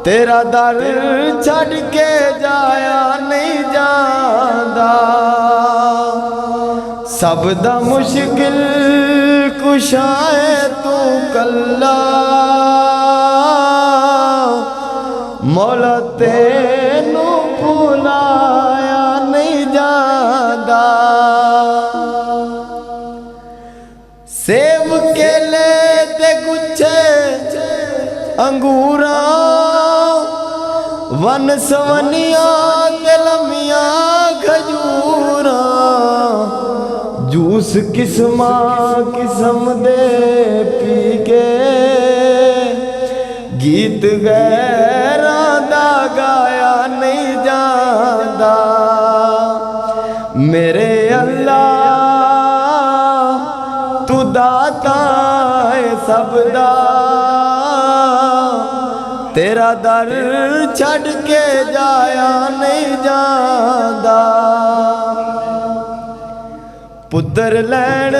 तेरा दर छड़ के जाया नहीं जांदा। सब दा मुश्किल कुशाए तू कल्ला, मौला तेनू भुलाया नहीं जांदा। सेब केले ते गुच्छे अंगूरा, वन सवनिया ते लमिया खजूरा, जूस किस्मा किस्म दे पी के गीत गैरां दा गाया नहीं जांदा। मेरे अल्लाह तू दाता है सबदा, तेरा दर छड़ के जाया नहीं जांदा। पुत्र लैण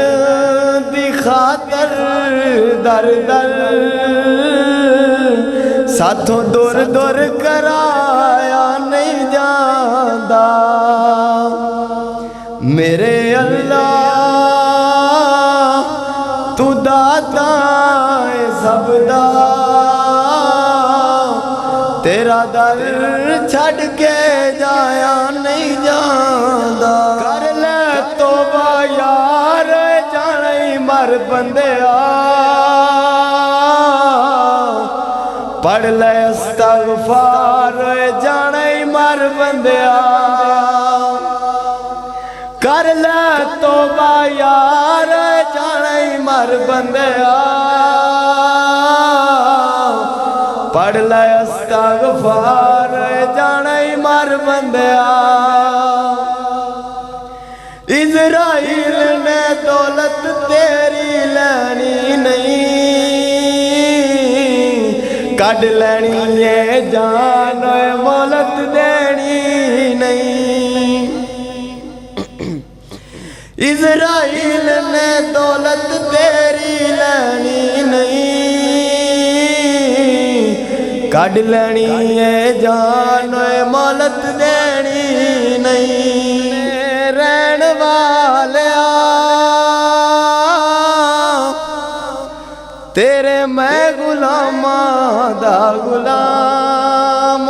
दी खातर दर दर साथों दुर दुर कराया नहीं जांदा। मेरे अल्लाह तू दाता है सबदा, तेरा दर छड़ के जाया नहीं जांदा। कर ले तौबा यार जाना ही मर बंदिया, पढ़ ले इस्तगफार जाना ही मर बंदिया। कर ले तौबा यार जाना ही मर बंदिया, पढ़ ले इस्तगफार जाना ही मर बंदिया। इज़राइल ने दौलत तेरी लैनी नहीं, कढ़ लैनी ये जान मौलत देनी नहीं। इज़राइल ने दौलत तेरी लैनी नहीं, कढ़ लैनी है जान मौलत देनी नहीं। रहन वालिया तेरे मैं गुलामां दा गुलाम,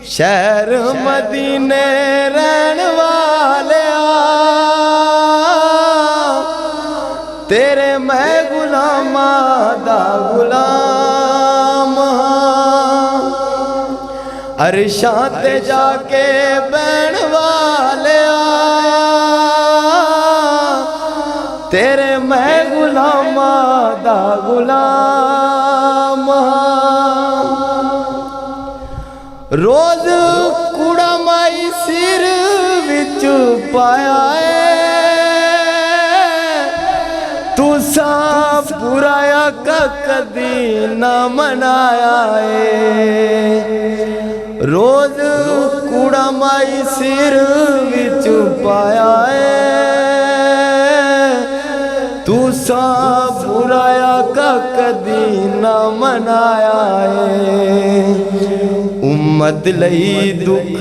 शहर मदीने रहन वालिया तेरे मैं गुलामां दा गुलाम। अरशां ते जाके बैण वालिया तेरे मैं गुलामां दा गुलाम। रोज कूड़ा माई सिर विच पाया है, तुसा बुराया का कदी ना मनाया है। रोज कूड़ा माई सिर विच पाया है, तुसा बुराया का कदी ना मनाया है। उम्मत लई दुख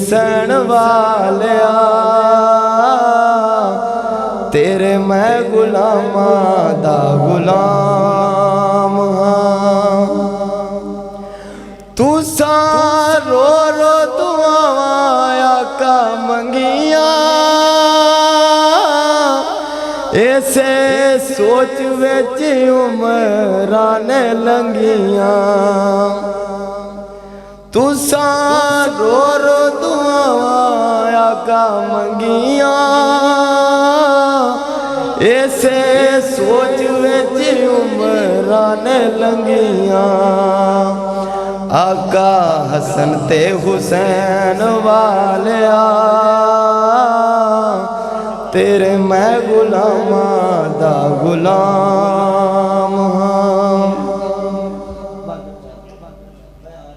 सहन वालिया तेरे मैं गुलामां दा गुलाम हां। तुसा रो रो दुआवां आका मंगिया, ऐसे सोच विच उमरां ने लंघियां। तुसा रो रो दुआवां आका मंगिया, ऐसे सोच विच उमरां ने लंघियां। आका हसन ते हुसैन वालिया तेरे मैं गुलामां दा गुलाम।